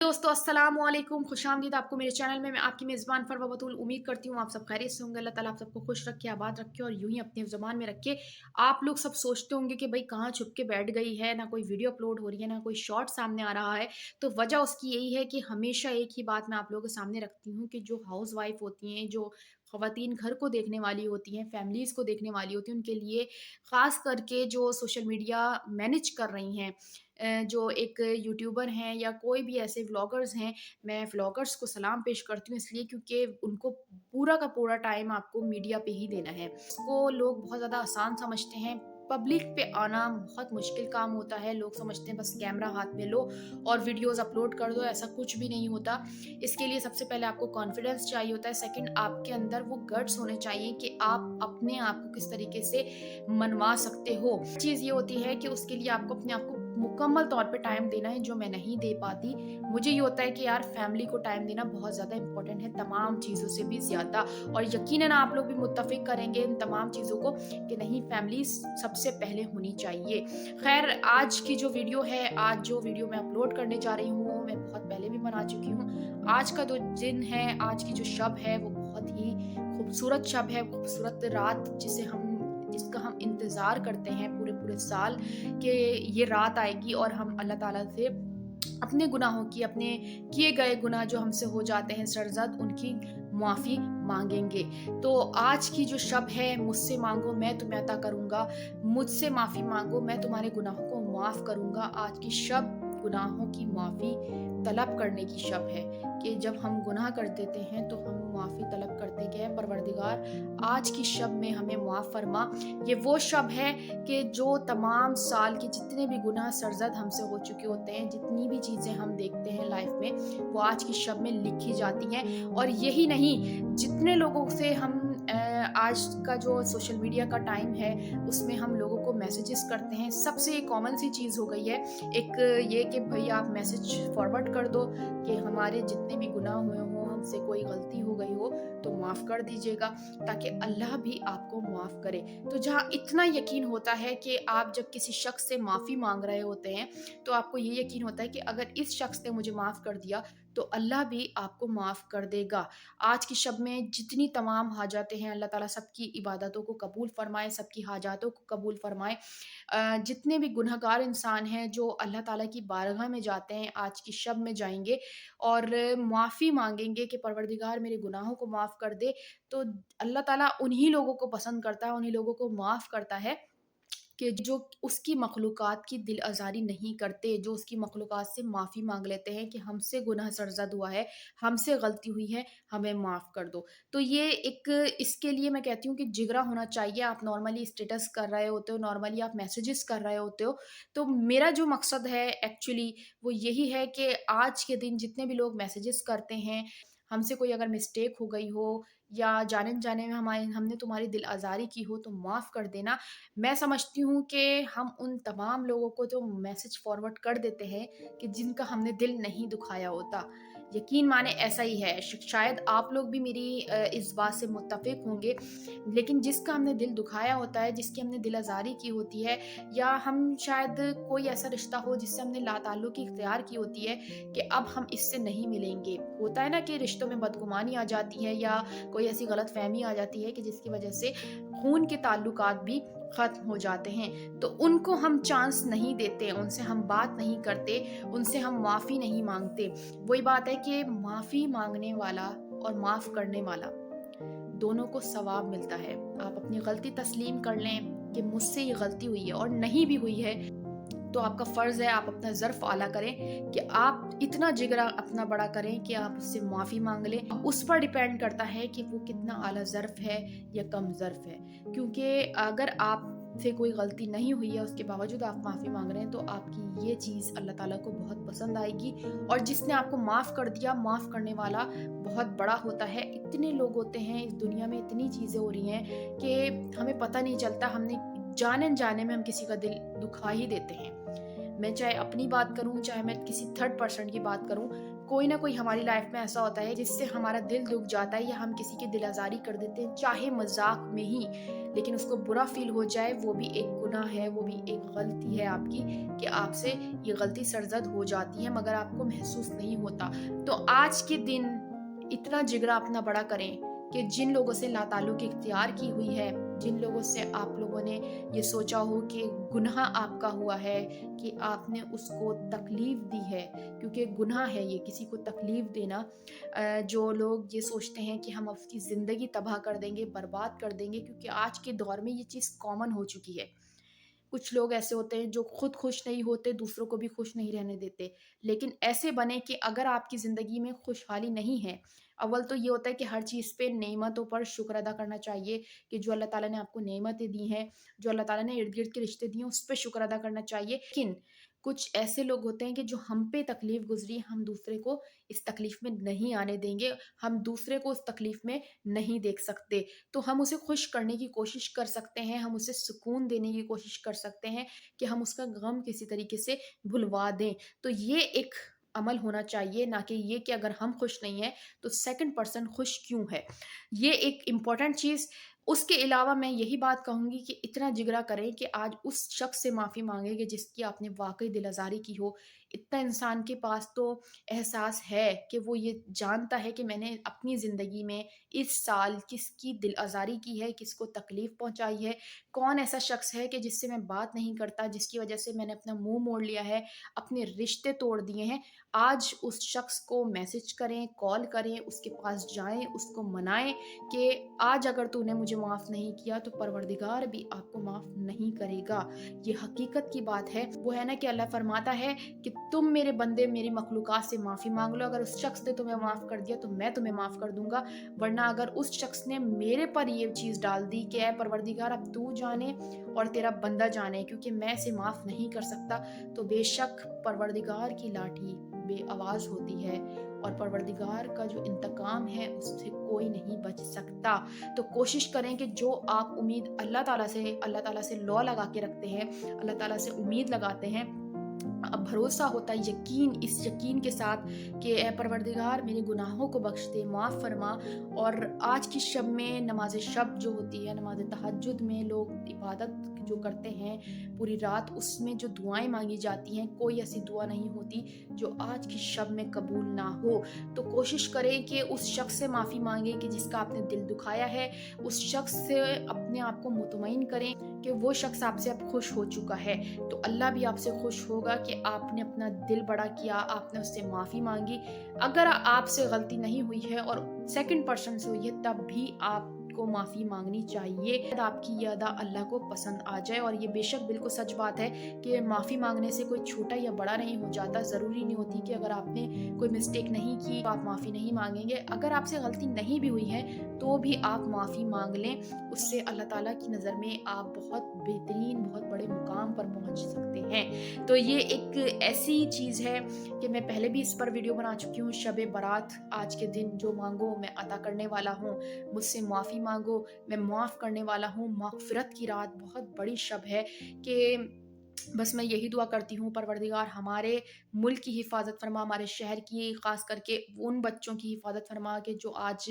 दोस्तों अस्सलाम वालेकुम, खुशामदीद आपको मेरे चैनल में। मैं आपकी मेज़बान फ़रवा बतूल उम्मीद करती हूँ आप सब खैरियत से होंगे। अल्लाह ताला आप सबको खुश रखे, आबाद रखे और यूँ ही अपनी ज़ुबान में रखे। आप लोग सब सोचते होंगे कि भई कहाँ छुप के बैठ गई है, ना कोई वीडियो अपलोड हो रही है, ना कोई शॉर्ट सामने आ रहा है। तो वजह उसकी यही है कि हमेशा एक ही बात मैं आप लोगों के सामने रखती हूँ कि जो हाउसवाइफ़ होती हैं, जो ख़वातीन घर को देखने वाली होती हैं, फैमिलीज़ को देखने वाली होती हैं, उनके लिए ख़ास करके जो सोशल मीडिया मैनेज कर रही हैं, जो एक यूट्यूबर हैं या कोई भी ऐसे व्लॉगर्स हैं, मैं व्लॉगर्स को सलाम पेश करती हूँ इसलिए क्योंकि उनको पूरा का पूरा टाइम आपको मीडिया पे ही देना है। इसको लोग बहुत ज़्यादा आसान समझते हैं, पब्लिक पे आना बहुत मुश्किल काम होता है। लोग समझते हैं बस कैमरा हाथ में लो और वीडियोज़ अपलोड कर दो, ऐसा कुछ भी नहीं होता। इसके लिए सबसे पहले आपको कॉन्फिडेंस चाहिए होता है, सेकंड आपके अंदर वो गट्स होने चाहिए कि आप अपने आप को किस तरीके से मनवा सकते हो। चीज़ ये होती है कि उसके लिए आपको अपने आप को मुकम्मल तौर पे टाइम देना है, जो मैं नहीं दे पाती। मुझे ये होता है कि यार फैमिली को टाइम देना बहुत ज़्यादा इम्पोर्टेंट है, तमाम चीज़ों से भी ज़्यादा। और यकीनन आप लोग भी मुत्तफ़िक करेंगे इन तमाम चीज़ों को कि नहीं, फैमिली सबसे पहले होनी चाहिए। ख़ैर, आज की जो वीडियो है, आज जो वीडियो मैं अपलोड करने जा रही हूँ, मैं बहुत पहले भी बना चुकी हूँ। आज का जो दिन है, आज की जो शब है, वो बहुत ही खूबसूरत शब है, खूबसूरत रात जिसका हम इंतज़ार करते हैं पूरे-पूरे साल कि ये रात आएगी और हम अल्लाह ताला से अपने गुनाहों की, अपने किए गए गुनाह जो हमसे हो जाते हैं सरज़द, उनकी माफ़ी माँगेंगे। तो आज की जो शब है, मुझसे माँगो मैं तुम्हें अता करूँगा, मुझसे माफ़ी माँगो मैं तुम्हारे गुनाहों को माफ़ करूँगा। आज की शब गुनाहों की माफ़ी तलब करने की शब है कि जब हम गुनाह कर देते हैं तो हम माफ़ी तलब करते हैं कि परवरदिगार आज की शब में हमें माफ़ फरमा। ये वो शब है कि जो तमाम साल के जितने भी गुनाह सरज़द हमसे हो चुके होते हैं, जितनी भी चीज़ें हम देखते हैं लाइफ में, वो आज की शब में लिखी जाती हैं। और यही नहीं, जितने लोगों से हम आज का जो सोशल मीडिया का टाइम है, उसमें हम लोगों को मैसेजेस करते हैं, सबसे कॉमन सी चीज़ हो गई है एक ये कि भई आप मैसेज फॉरवर्ड कर दो कि हमारे जितने भी गुनाह हुए हों, हमसे कोई गलती हो गई हो, तो माफ़ कर दीजिएगा, ताकि अल्लाह भी आपको माफ़ करे। तो जहाँ इतना यकीन होता है कि आप जब किसी शख्स से माफ़ी माँग रहे होते हैं, तो आपको ये यकीन होता है कि अगर इस शख्स ने मुझे माफ़ कर दिया, तो अल्लाह भी आपको माफ़ कर देगा। आज की शब में जितनी तमाम हाजातें हैं, अल्लाह ताला सबकी इबादतों को कबूल फ़रमाए, सबकी हाजातों को कबूल फ़रमाए। जितने भी गुनहगार इंसान हैं, जो अल्लाह ताला की बारगाह में जाते हैं, आज की शब में जाएँगे और माफ़ी माँगेंगे कि परवरदिगार मेरे गुनाहों को माफ़ कर दे, तो अल्लाह ताला उन्हीं लोगों को पसंद करता है, उन्हीं लोगों को माफ़ करता है कि जो उसकी मखलूक़ात की दिल आज़ारी नहीं करते, जो उसकी मखलूक़ात से माफ़ी माँग लेते हैं कि हमसे गुनाह सरज़द हुआ है, हमसे गलती हुई है, हमें माफ़ कर दो। तो ये एक इसके लिए मैं कहती हूँ कि जिगरा होना चाहिए। आप नॉर्मली स्टेटस कर रहे होते हो, नॉर्मली आप मैसेजेस कर रहे होते हो, तो मेरा जो मकसद है एक्चुअली वो यही है कि आज के दिन जितने भी लोग मैसेजेस करते हैं, हमसे कोई अगर मिस्टेक हो गई हो या जाने-अनजाने में हमने तुम्हारी दिल आज़ारी की हो, तो माफ़ कर देना। मैं समझती हूँ कि हम उन तमाम लोगों को जो मैसेज फॉरवर्ड कर देते हैं कि जिनका हमने दिल नहीं दुखाया होता। यकीन माने ऐसा ही है। शायद आप लोग भी मेरी इस बात से मुत्तफ़िक होंगे, लेकिन जिसका हमने दिल दुखाया होता है, जिसकी हमने दिल आज़ारी की होती है, या हम शायद कोई ऐसा रिश्ता हो जिससे हमने लाताल्लुक़ी इख्तियार की होती है कि अब हम इससे नहीं मिलेंगे। होता है ना कि रिश्तों में बदगुमानी आ जाती है या कोई ऐसी गलतफ़हमी आ जाती है कि जिसकी वजह से खून के ताल्लुकात भी ख़त्म हो जाते हैं, तो उनको हम चांस नहीं देते, उनसे हम बात नहीं करते, उनसे हम माफ़ी नहीं माँगते। वही बात है कि माफ़ी माँगने वाला और माफ़ करने वाला, दोनों को सवाब मिलता है। आप अपनी गलती तस्लीम कर लें कि मुझसे ये गलती हुई है, और नहीं भी हुई है, तो आपका फ़र्ज़ है आप अपना ज़र्फ़ आला करें कि आप इतना जिगरा अपना बड़ा करें कि आप उससे माफ़ी माँग लें। उस पर डिपेंड करता है कि वो कितना आला ज़र्फ़ है या कम ज़र्फ़ है। क्योंकि अगर आपसे कोई गलती नहीं हुई है, उसके बावजूद आप माफ़ी माँग रहे हैं, तो आपकी ये चीज़ अल्लाह ताला को बहुत पसंद आएगी। और जिसने आपको माफ़ कर दिया, माफ़ करने वाला बहुत बड़ा होता है। इतने लोग होते हैं इस दुनिया में, इतनी चीज़ें हो रही हैं कि हमें पता नहीं चलता, हमने जाने-अनजाने में हम किसी का दिल दुखा ही देते हैं। मैं चाहे अपनी बात करूँ, चाहे मैं किसी थर्ड पर्सन की बात करूँ, कोई ना कोई हमारी लाइफ में ऐसा होता है जिससे हमारा दिल दुख जाता है या हम किसी की दिल आज़ारी कर देते हैं, चाहे मज़ाक में ही, लेकिन उसको बुरा फ़ील हो जाए, वो भी एक गुनाह है, वो भी एक गलती है आपकी, कि आपसे ये गलती सरज़द हो जाती है मगर आपको महसूस नहीं होता। तो आज के दिन इतना जिगरा अपना बड़ा करें कि जिन लोगों से लाताल्लुक़ इख्तियार की हुई है, जिन लोगों से आप लोगों ने ये सोचा हो कि गुनाह आपका हुआ है, कि आपने उसको तकलीफ़ दी है, क्योंकि गुनाह है ये किसी को तकलीफ़ देना। जो लोग ये सोचते हैं कि हम उसकी ज़िंदगी तबाह कर देंगे, बर्बाद कर देंगे, क्योंकि आज के दौर में ये चीज़ कॉमन हो चुकी है। कुछ लोग ऐसे होते हैं जो खुद खुश नहीं होते, दूसरों को भी खुश नहीं रहने देते। लेकिन ऐसे बने कि अगर आपकी ज़िंदगी में खुशहाली नहीं है, अव्वल तो ये होता है कि हर चीज़ पे नेमतों पर शुक्र अदा करना चाहिए, कि जो अल्लाह ताला ने आपको नेमतें दी हैं, जो अल्लाह ताला ने इर्द-गिर्द के रिश्ते दिए हैं, उस पे शुक्र अदा करना चाहिए। लेकिन कुछ ऐसे लोग होते हैं कि जो हम पे तकलीफ़ गुज़री, हम दूसरे को इस तकलीफ़ में नहीं आने देंगे, हम दूसरे को उस तकलीफ़ में नहीं देख सकते। तो हम उसे खुश करने की कोशिश कर सकते हैं, हम उसे सुकून देने की कोशिश कर सकते हैं कि हम उसका गम किसी तरीके से भुलवा दें। तो ये एक अमल होना चाहिए, ना कि ये कि अगर हम खुश नहीं हैं, तो सेकंड पर्सन खुश क्यों है? ये एक इम्पोर्टेंट चीज़। उसके अलावा मैं यही बात कहूँगी कि इतना जिगरा करें कि आज उस शख्स से माफ़ी माँगे कि जिसकी आपने वाक़ई दिल आज़ारी की हो। इतना इंसान के पास तो एहसास है कि वो ये जानता है कि मैंने अपनी ज़िंदगी में इस साल किसकी दिल आज़ारी की है, किसको तकलीफ़ पहुँचाई है, कौन ऐसा शख्स है कि जिससे मैं बात नहीं करता, जिसकी वज़ह से मैंने अपना मुँह मोड़ लिया है, अपने रिश्ते तोड़ दिए हैं। आज उस शख्स को मैसेज करें, कॉल करें, उसके पास जाएँ, उसको मनाएँ कि आज अगर तूने मुझे माफ़ नहीं किया तो परवरदिगार भी आपको माफ़ नहीं करेगा। ये हकीकत की बात है। वो है ना कि अल्लाह फ़रमाता है कि तुम मेरे बंदे मेरी मखलूक़ात से माफ़ी माँग लो, अगर उस शख्स ने तुम्हें माफ़ कर दिया तो मैं तुम्हें माफ़ कर दूँगा। वरना अगर उस शख्स ने मेरे पर ये चीज़ डाल दी कि ऐ परवरदिगार अब तू जाने और तेरा बंदा जाने, क्योंकि मैं इसे माफ़ नहीं कर सकता, तो बेशक परवरदिगार की लाठी बेआवाज़ होती है और परवरदिगार का जो इंतकाम है उससे कोई नहीं बच सकता। तो कोशिश करें कि जो आप उम्मीद अल्लाह ताला से लौ लगा के रखते हैं, अल्लाह ताला से उम्मीद लगाते हैं, भरोसा होता है, यकीन, इस यकीन के साथ कि ए परवरदिगार मेरे गुनाहों को बख्श दे, माफ़ फ़रमा। और आज की शब में नमाज़ शब जो होती है, नमाज़ तहज्जुद में लोग इबादत जो करते हैं पूरी रात, उसमें जो दुआएँ माँगी जाती हैं, कोई ऐसी दुआ नहीं होती जो आज की शब में कबूल ना हो। तो कोशिश करें कि उस शख्स से माफ़ी माँगे कि जिसका आपने दिल दुखाया है, उस शख्स से अपने आप को मुतमईन करें कि वो शख्स आपसे अब खुश हो चुका है। तो अल्लाह भी आपसे खुश होगा कि आपने अपना दिल बड़ा किया, आपने उससे माफ़ी माँगी। अगर आपसे गलती नहीं हुई है और सेकंड पर्सन से हुई है, तब भी आपको माफ़ी माँगनी चाहिए। शायद आपकी ये अदा अल्लाह को पसंद आ जाए। और ये बेशक बिल्कुल सच बात है कि माफ़ी माँगने से कोई छोटा या बड़ा नहीं हो जाता। ज़रूरी नहीं होती कि अगर आपने कोई मिस्टेक नहीं की तो आप माफ़ी नहीं माँगेंगे। अगर आपसे गलती नहीं भी हुई है, तो भी आप माफ़ी माँग लें। उससे अल्लाह ताला की नज़र में आप बहुत बेहतरीन, बहुत बड़े मुकाम पर पहुँच सकते हैं। तो ये एक ऐसी चीज़ है कि मैं पहले भी इस पर वीडियो बना चुकी हूँ। शब बारात, आज के दिन जो मांगो मैं अता करने वाला हूँ, मुझसे माफ़ी मांगो मैं माफ़ करने वाला हूँ। मग़फ़िरत की रात बहुत बड़ी शब है कि बस मैं यही दुआ करती हूँ, परवरदिगार हमारे मुल्क की हिफाजत फरमा, हमारे शहर की, ख़ास करके उन बच्चों की हिफाजत फरमा के जो आज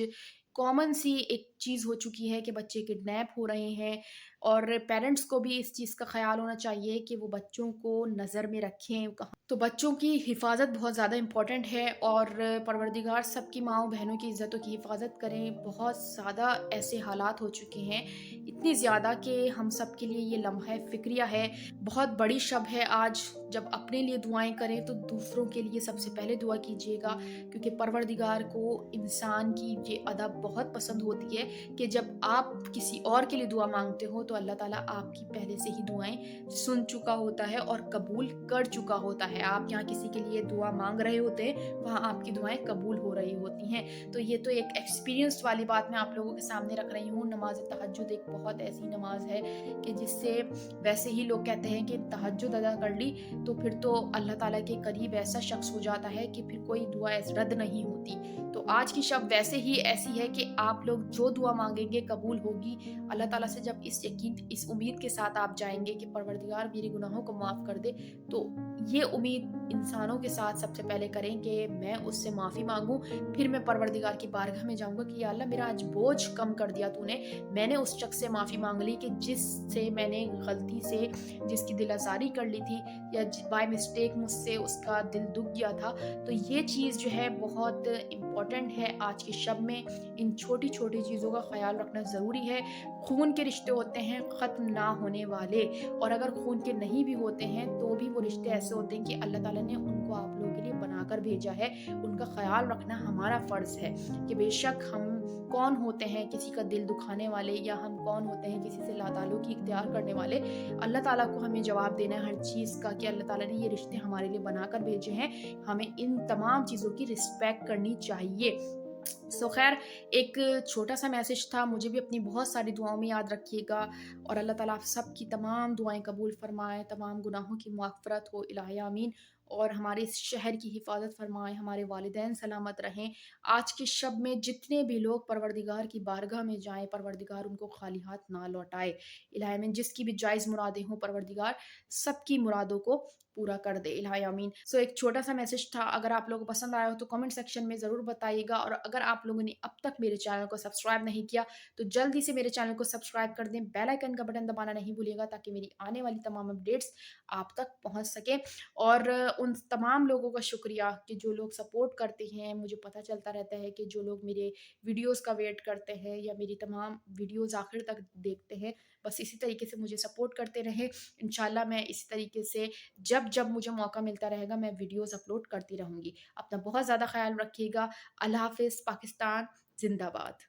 कॉमन सी एक चीज़ हो चुकी है कि बच्चे किडनैप हो रहे हैं। और पेरेंट्स को भी इस चीज़ का ख़्याल होना चाहिए कि वो बच्चों को नज़र में रखें। कहाँ तो बच्चों की हिफाजत बहुत ज़्यादा इम्पोर्टेंट है। और परवरदिगार सबकी माँओं बहनों की इज़्ज़तों की हिफाजत करें। बहुत ज़्यादा ऐसे हालात हो चुके हैं, इतनी ज़्यादा कि हम सब के लिए ये लम्हा फ़िक्रिया है। बहुत बड़ी शब है आज। जब अपने लिए दुआएँ करें तो दूसरों के लिए सबसे पहले दुआ कीजिएगा, क्योंकि परवरदिगार को इंसान की ये अदा बहुत पसंद होती है कि जब आप किसी और के लिए दुआ माँगते हो तो अल्लाह ताला आपकी पहले से ही दुआएँ सुन चुका होता है और कबूल कर चुका होता है। आप यहाँ किसी के लिए दुआ माँग रहे होते हैं, वहाँ आपकी दुआएँ कबूल हो रही होती हैं। तो ये तो एक एक्सपीरियंस्ड वाली बात मैं आप लोगों के सामने रख रही हूँ। नमाज़ तहज्जुद एक बहुत ऐसी नमाज़ है कि जिससे, वैसे ही लोग कहते हैं कि तहज्जुद अदा कर ली तो फिर तो अल्लाह ताला के करीब ऐसा शख्स हो जाता है कि फिर कोई दुआ रद्द नहीं होती। तो आज की शब वैसे ही ऐसी है कि आप लोग जो दुआ मांगेंगे कबूल होगी। अल्लाह ताला से जब इस यकीन इस उम्मीद के साथ आप जाएँगे कि परवरदिगार मेरे गुनाहों को माफ़ कर दे, तो ये उम्मीद इंसानों के साथ सबसे पहले करें कि मैं उससे माफ़ी माँगूँ, फिर मैं परवरदिगार की बारगाह में जाऊँगा कि या अल्लाह मेरा आज बोझ कम कर दिया तूने। मैंने उस शख्स से माफ़ी माँग ली कि जिससे मैंने गलती से जिसकी दिल आज़ारी कर ली थी या बाय मिस्टेक मुझसे उसका दिल दुख गया था। तो ये चीज़ जो है बहुत इम्पोर्टेंट है आज के शब में। इन छोटी-छोटी चीज़ों का ख़्याल रखना ज़रूरी है। खून के रिश्ते होते हैं ख़त्म ना होने वाले, और अगर खून के नहीं भी होते हैं तो भी वो रिश्ते ऐसे होते हैं कि अल्लाह ताला ने उनको आप लोगों के लिए बनाकर भेजा है। उनका ख़्याल रखना हमारा फ़र्ज़ है कि बेशक हम कौन होते हैं किसी का दिल दुखाने वाले, या हम कौन होते हैं किसी से लाताल्लुक़ी इख्तियार करने वाले। अल्लाह ताला को हमें जवाब देना है हर चीज़ का कि अल्लाह ताला ने ये रिश्ते हमारे लिए बनाकर भेजे हैं। हमें इन तमाम चीज़ों की रिस्पेक्ट करनी चाहिए। ख़ैर, एक छोटा-सा मैसेज था, मुझे भी अपनी बहुत सारी दुआओं में याद रखिएगा, और अल्लाह ताला आप सबकी तमाम दुआएँ कबूल फ़रमाए, तमाम गुनाहों की मग़फ़िरत हो, इलाही आमीन। और हमारे इस शहर की हिफ़ाज़त फ़रमाए, हमारे वालिदैन सलामत रहें। आज के शब में जितने भी लोग परवरदिगार की बारगाह में जाएँ, परवरदिगार उनको खाली हाथ ना लौटाए। इलाही आमीन, जिसकी भी जायज़ मुरादें हों परवरदिगार सबकी मुरादों को पूरा कर दे, इलाही आमीन। एक छोटा-सा मैसेज था, अगर आप लोगों को पसंद आया हो तो कमेंट सेक्शन में ज़रूर बताइएगा, और अगर आप लोगों ने अब तक मेरे चैनल को सब्सक्राइब नहीं किया, तो जल्दी से मेरे चैनल को सब्सक्राइब कर दें, बेल आइकन का बटन दबाना नहीं भूलिएगा ताकि मेरी आने वाली तमाम अपडेट्स आप तक पहुँच सकें। और उन तमाम लोगों का शुक्रिया कि जो लोग सपोर्ट करते हैं, मुझे पता चलता रहता है कि जो लोग मेरे वीडियोज़ का वेट करते हैं या मेरी तमाम वीडियोज़ आखिर तक देखते हैं, बस इसी तरीके से मुझे सपोर्ट करते रहें। इंशाल्लाह मैं इसी तरीके से जब मुझे मौका मिलता रहेगा मैं वीडियोज़ अपलोड करती रहूँगी। अपना बहुत ज़्यादा ख़्याल रखिएगा। अल्लाह हाफ़िज़। पाकिस्तान ज़िंदाबाद।